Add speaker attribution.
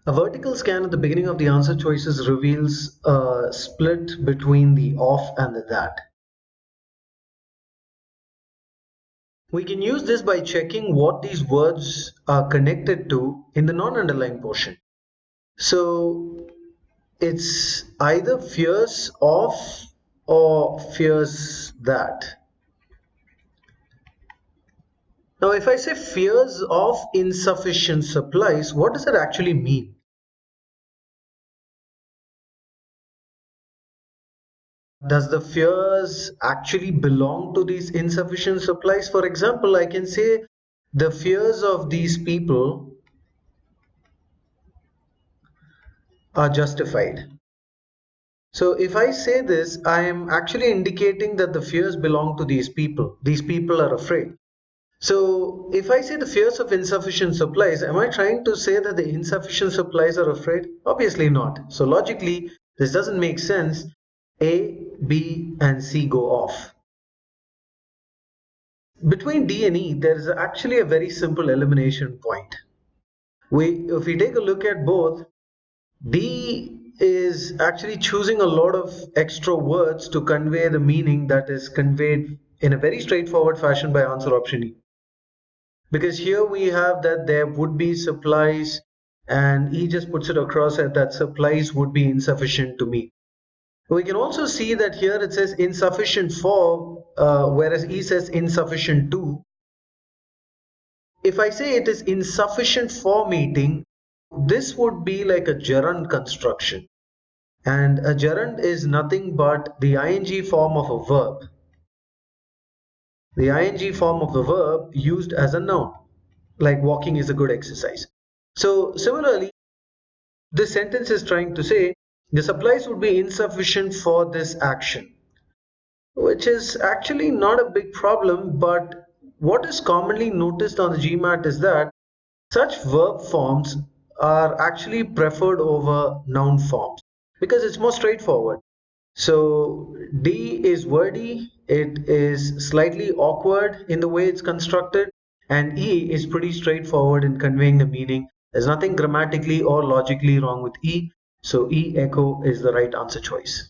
Speaker 1: A vertical scan at the beginning of the answer choices reveals a split between the of and the that. We can use this by checking what these words are connected to in the non-underlying portion. So it's either fears of or fears that. Now, if I say fears of insufficient supplies, what does that actually mean? Does the fears actually belong to these insufficient supplies? For example, I can say the fears of these people are justified. So if I say this, I am actually indicating that the fears belong to these people. These people are afraid. So if I say the fears of insufficient supplies, am I trying to say that the insufficient supplies are afraid? Obviously not. So logically, this doesn't make sense. A, B, and C go off. Between D and E, there is actually a very simple elimination point. If we take a look at both, D is actually choosing a lot of extra words to convey the meaning that is conveyed in a very straightforward fashion by answer option E. Because here we have that there would be supplies, and E just puts it across as that supplies would be insufficient to meet. We can also see that here it says insufficient for, whereas E says insufficient to. If I say it is insufficient for meeting, this would be like a gerund construction. And a gerund is nothing but the ing form of a verb. The ing form of the verb used as a noun, like walking is a good exercise. So similarly, this sentence is trying to say the supplies would be insufficient for this action, which is actually not a big problem, but what is commonly noticed on the GMAT is that such verb forms are actually preferred over noun forms because it's more straightforward. So D is wordy, it is slightly awkward in the way it's constructed, and E is pretty straightforward in conveying the meaning. There's nothing grammatically or logically wrong with E, so E echo is the right answer choice.